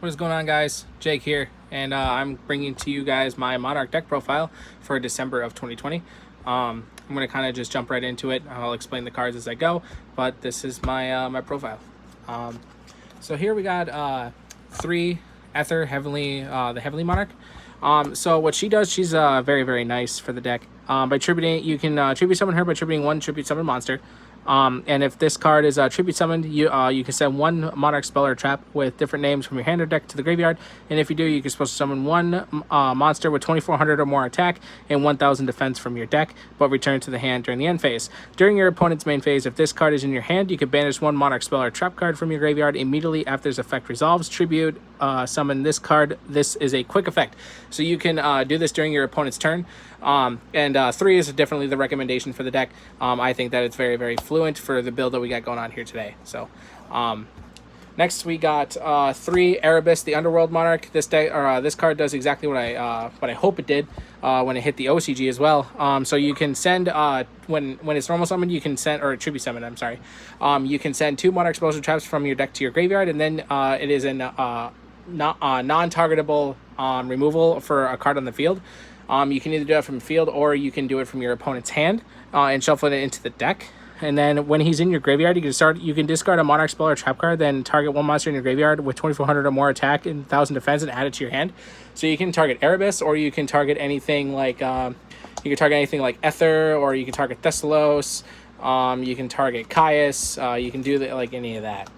What is going on, guys? Jake here, and I'm bringing to you guys my Monarch deck profile for December of 2020. I'm going to kind of just jump right into it. I'll explain the cards as I go, but this is my my profile. So here we got 3 Ether Heavenly, the Heavenly Monarch. So what she does, she's very, very nice for the deck. By tributing, you can tribute summon her by tributing 1 tribute summon monster. And if this card is tribute summoned, you can send 1 Monarch spell or trap with different names from your hand or deck to the graveyard. And if you do, you can supposed to summon 1 monster with 2400 or more attack and 1000 defense from your deck, but return to the hand during the end phase. During your opponent's main phase, if this card is in your hand, you can banish 1 Monarch spell or trap card from your graveyard immediately after its effect resolves. Tribute summon this card. This is a quick effect, so you can do this during your opponent's turn. 3 is definitely the recommendation for the deck. I think that it's very, very fluent for the build that we got going on here today. So next we got 3 Erupt, the Underworld Monarch. This deck, this card does exactly what I hope it did when it hit the OCG as well. So you can send when it's normal summon, you can send, or tribute summon, I'm sorry, you can send 2 Monarch spells or traps from your deck to your graveyard, and then it is in non-targetable removal for a card on the field. You can either do it from the field or you can do it from your opponent's hand and shuffle it into the deck. And then when he's in your graveyard, you can discard a Monarch spell or trap card, then target 1 monster in your graveyard with 2400 or more attack and 1000 defense and add it to your hand. So you can target Erebus, or you can target anything like Ether, or you can target Thessalon. You can target Caius. You can do like any of that.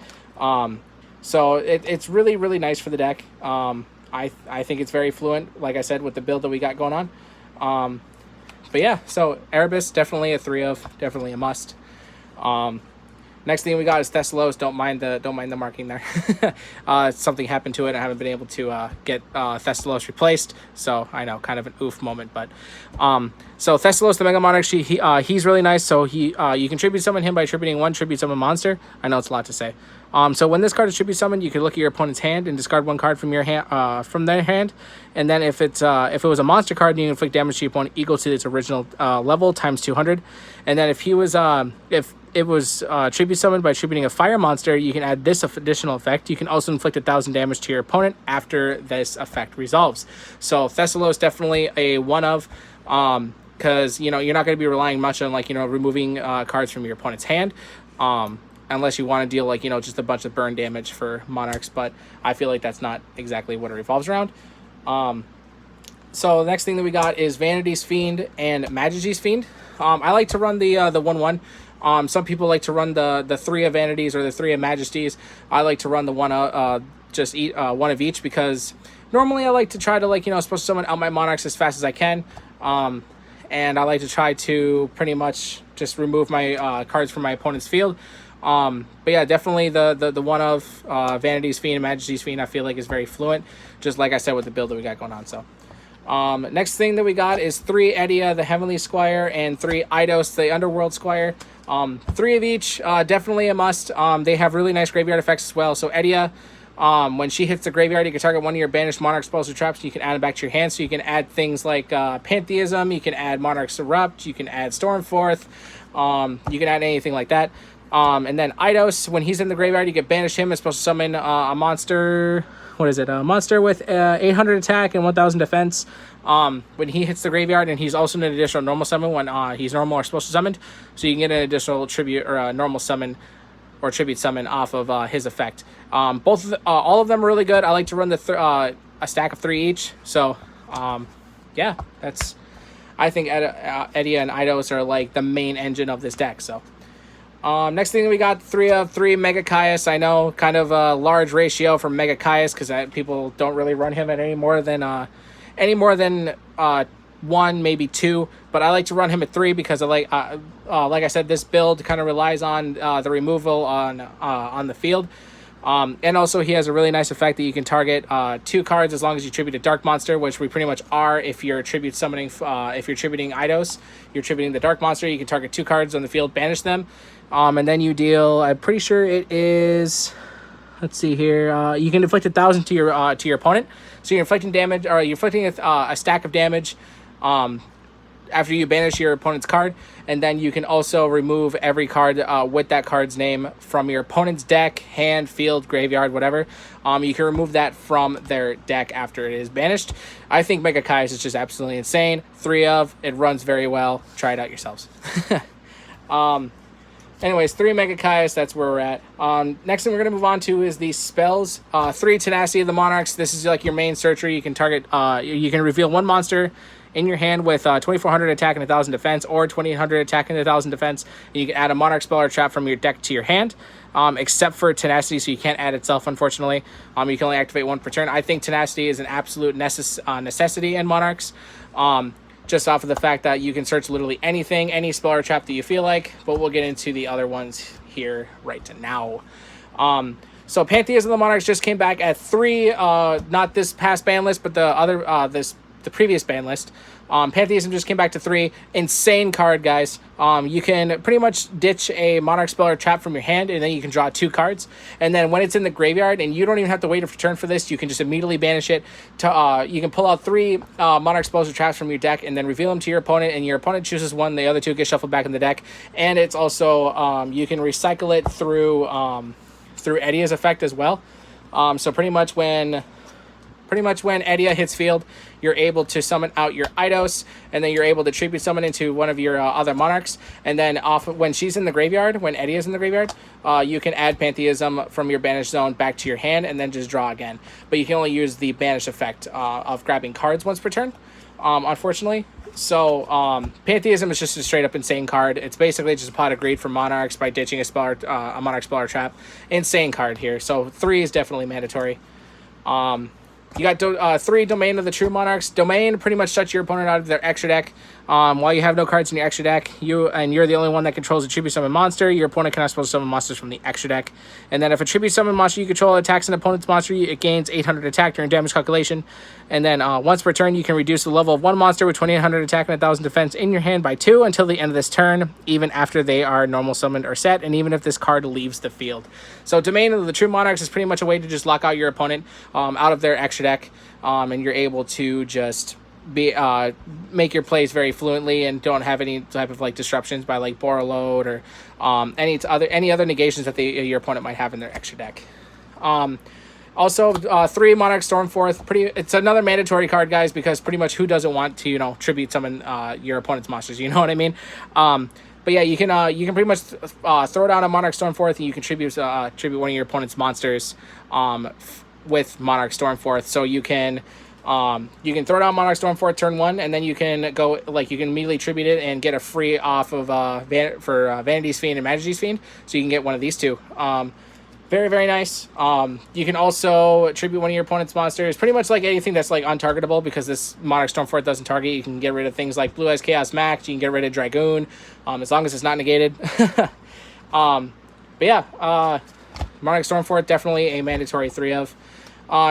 So it's really, really nice for the deck. I think it's very fluent, like I said, with the build that we got going on. But yeah, so Erebus, definitely a 3 of, definitely a must. Next thing we got is Thessalon. Don't mind the marking there. Something happened to it. I haven't been able to get Thessalon replaced, so I know, kind of an oof moment. But so Thessalon, the Mega Monarch, he's really nice. So you can tribute summon him by tributing 1 tribute summon monster. I know it's a lot to say. So when this card is tribute summoned, you can look at your opponent's hand and discard 1 card from your hand, from their hand, and then if it was a monster card, you can inflict damage to your opponent equal to its original level times 200. And then if it was tribute summoned by tributing a fire monster, you can add this additional effect. You can also inflict 1000 damage to your opponent after this effect resolves. So Thessalon is definitely a one of, because you're not going to be relying much on removing cards from your opponent's hand. Unless you want to deal just a bunch of burn damage for Monarchs, but I feel like that's not exactly what it revolves around. So the next thing that we got is Vanities, Fiend, and Majesty's Fiend. I like to run the 1/1. Some people like to run the 3 of Vanities or the 3 of Majesties. I like to run the 1 one of each, because normally I like to try to supposed to summon out my Monarchs as fast as I can. And I like to try to pretty much just remove my cards from my opponent's field. But yeah, definitely the 1 of Vanities, Fiend, and Majesty's Fiend, I feel like is very fluent, just like I said with the build that we got going on. So next thing that we got is 3 Edia, the Heavenly Squire, and 3 Eidos, the Underworld Squire. 3 of each, definitely a must. They have really nice graveyard effects as well. So Edia, when she hits the graveyard, you can target 1 of your banished Monarch spells or traps, and you can add them back to your hand. So you can add things like Pantheism, you can add Monarchs Erupt, you can add Stormforth, you can add anything like that. And then Eidos, when he's in the graveyard, you can banish him. It's supposed to summon a monster. What is it? A monster with 800 attack and 1000 defense. When he hits the graveyard, and he's also an additional normal summon when he's normal or special summoned. So you can get an additional tribute or a normal summon or tribute summon off of his effect. All of them are really good. I like to run a stack of 3 each. So yeah, I think Edia and Eidos are like the main engine of this deck. So. Next thing we got 3 of 3 megakais. I know, kind of a large ratio for megakais, because people don't really run him at any more than 1, maybe 2. But I like to run him at 3 because I like I said, this build kind of relies on the removal on the field. And also he has a really nice effect that you can target 2 cards as long as you tribute a dark monster, which we pretty much are if you're tribute summoning. If you're tributing Eidos, you're tributing the dark monster. You can target 2 cards on the field, banish them, and then you deal. I'm pretty sure it is. Let's see here. You can inflict 1000 to your opponent. So you're inflicting damage, or you're inflicting a stack of damage. after you banish your opponent's card, and then you can also remove every card with that card's name from your opponent's deck, hand, field, graveyard, whatever. You can remove that from their deck after it is banished. I think megakais is just absolutely insane. 3 of, it runs very well. Try it out yourselves. Anyways, 3 megakais, that's where we're at. Next thing we're going to move on to is the spells. 3 tenacity of the Monarchs. This is like your main searcher. You can target, you can reveal 1 monster in your hand with 2400 attack and 1000 defense, or 2800 attack and 1000 defense. And you can add a Monarch spell or trap from your deck to your hand, except for tenacity, so you can't add itself, unfortunately. You can only activate 1 per turn. I think tenacity is an absolute necessity in Monarchs. Just off of the fact that you can search literally anything, any spell or trap that you feel like, but we'll get into the other ones here right now. So Pantheism of the Monarchs just came back at 3, not this past ban list, but the other, the previous ban list. Pantheism just came back to 3. Insane card, guys. You can pretty much ditch a Monarch spell or trap from your hand, and then you can draw 2 cards. And then when it's in the graveyard, and you don't even have to wait a turn for this, you can just immediately banish it. You can pull out 3 Monarch spells or traps from your deck, and then reveal them to your opponent, and your opponent chooses 1. The other 2 get shuffled back in the deck. And it's also, you can recycle it through Edia's effect as well. So pretty much when Edia hits field, you're able to summon out your Eidos, and then you're able to tribute summon into one of your other Monarchs. And then when she's in the graveyard, when Edia's in the graveyard, you can add Pantheism from your banish zone back to your hand, and then just draw again. But you can only use the banish effect of grabbing cards once per turn, unfortunately. So Pantheism is just a straight up insane card. It's basically just a pot of greed for Monarchs by ditching a spell or, a Monarch spell or trap. Insane card here. So 3 is definitely mandatory. You got 3 Domain of the True Monarchs. Domain pretty much shuts your opponent out of their extra deck. While you have no cards in your extra deck, you're the only one that controls a tribute summon monster. Your opponent cannot supposed to summon monsters from the extra deck. And then if a tribute summon monster you control attacks an opponent's monster, it gains 800 attack during damage calculation. And then once per turn, you can reduce the level of 1 monster with 2800 attack and 1000 defense in your hand by 2 until the end of this turn, even after they are normal summoned or set, and even if this card leaves the field. So Domain of the True Monarchs is pretty much a way to just lock out your opponent out of their extra deck, and you're able to just make your plays very fluently and don't have any type of like disruptions by like Bora Load or any other negations that your opponent might have in their extra deck. Also, 3 Monarch Stormforth. It's another mandatory card, guys, because pretty much who doesn't want to tribute summon your opponent's monsters? You know what I mean? But yeah, you can pretty much throw down a Monarch Stormforth, and you can tribute one of your opponent's monsters with Monarch Stormforth. So you can throw down Monarch Stormforth turn 1, and then you can go you can immediately tribute it and get a free off of Vanities Fiend and Majesty's Fiend. So you can get one of these 2. Very, very nice. You can also tribute one of your opponent's monsters. Pretty much like anything that's like untargetable, because this Monarch Stormforth doesn't target. You can get rid of things like Blue Eyes Chaos Max. You can get rid of Dragoon, as long as it's not negated. But yeah, Monarch Stormforth, definitely a mandatory 3 of.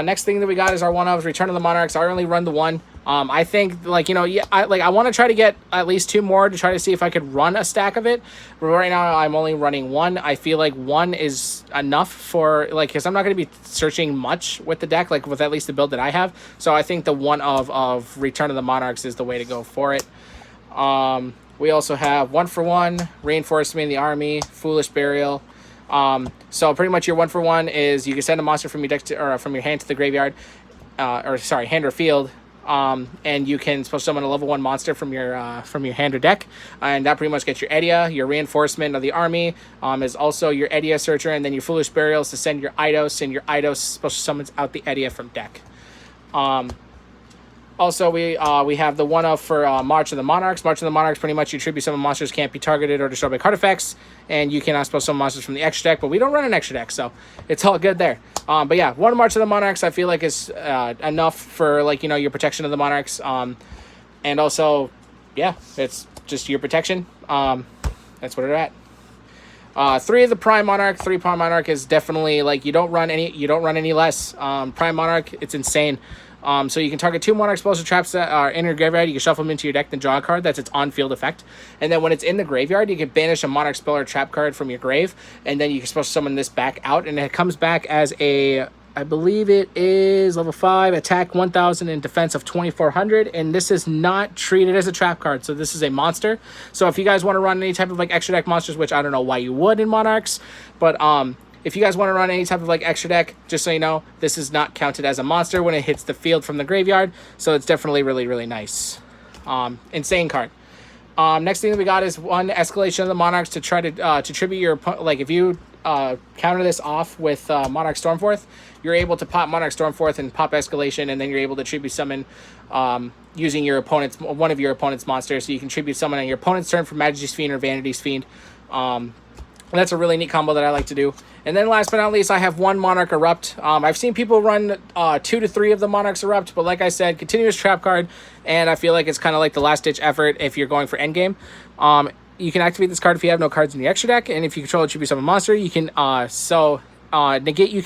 Next thing that we got is our 1 of Return of the Monarchs. I only run the 1. I think I want to try to get at least 2 more to try to see if I could run a stack of it. But right now I'm only running 1. I feel like 1 is enough for because I'm not going to be searching much with the deck, with at least the build that I have. So I think the 1 of Return of the Monarchs is the way to go for it. We also have 1 for 1 Reinforcement in the Army, Foolish Burial. So pretty much your 1 for 1 is you can send a monster from your deck or from your hand to the graveyard, hand or field. And you can supposed to summon a level 1 monster from your hand or deck, and that pretty much gets your Edia. Your Reinforcement of the Army is also your Edia searcher, and then your Foolish Burials to send your Eidos, and your Eidos supposed to summons out the Edia from deck. Also, we have the 1 of for March of the Monarchs. March of the Monarchs, pretty much your tribute summon monsters can't be targeted or destroyed by card effects, and you cannot supposed to summon monsters from the extra deck, but we don't run an extra deck, so it's all good there. But yeah, 1 March of the Monarchs I feel like is enough for your protection of the Monarchs. And also, yeah, it's just your protection. That's what it's at. 3 of the Prime Monarch. 3 Prime Monarch is definitely you don't run any less. Prime Monarch, it's insane. So you can target 2 Monarch spells or traps that are in your graveyard. You can shuffle them into your deck, then draw a card. That's its on-field effect. And then when it's in the graveyard, you can banish a Monarch spell or trap card from your grave, and then you can supposed to summon this back out, and it comes back as a I believe it is level 5, attack 1000 and defense of 2400. And this is not treated as a trap card. So this is a monster. So if you guys want to run any type of like extra deck monsters, which I don't know why you would in Monarchs, but if you guys want to run any type of like extra deck, just so you know, this is not counted as a monster when it hits the field from the graveyard. So it's definitely really, really nice. Insane card. Next thing that we got is one escalation of the Monarchs to try to tribute your, like if you counter this off with Monarch Stormforth, you're able to pop Monarch Stormforth and pop escalation, and then you're able to tribute summon using your opponent's, one of your opponent's monsters. So you can tribute summon on your opponent's turn for Majesty's Fiend or Vanity's Fiend. That's a really neat combo that I like to do. And then last but not least, I have one Monarch Erupt. I've seen people run 2 to 3 of the Monarchs Erupt, but like I said, continuous trap card, and I feel like it's kind of like the last-ditch effort if you're going for endgame. You can activate this card if you have no cards in your extra deck, and if you control a tribute summon monster, you can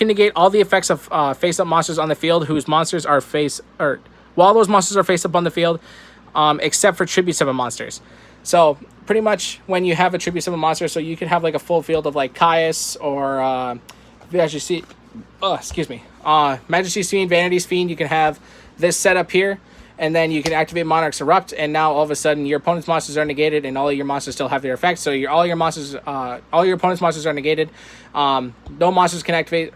negate all the effects of face-up monsters on the field whose monsters are while those monsters are face-up on the field, except for tribute summon monsters. So pretty much when you have a tribute summon monster, so you could have like a full field of like Caius or Majesty's Fiend, Vanity's Fiend. You can have this set up here, and then you can activate Monarchs Erupt, and now all of a sudden your opponent's monsters are negated, and all of your monsters still have their effects. So all your opponent's monsters are negated. No monsters can activate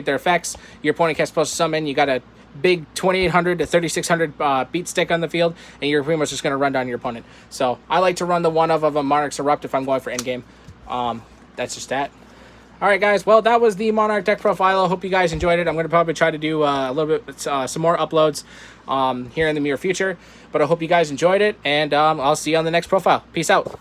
their effects. Your opponent can't supposed to summon. You got a big 2800 to 3600 beat stick on the field, and you're pretty much just going to run down your opponent. So I like to run the one of a Monarchs Erupt if I'm going for endgame. That's just that. All right, guys. Well, that was the Monarch deck profile. I hope you guys enjoyed it. I'm going to probably try to do a little bit, some more uploads here in the near future. But I hope you guys enjoyed it, and I'll see you on the next profile. Peace out.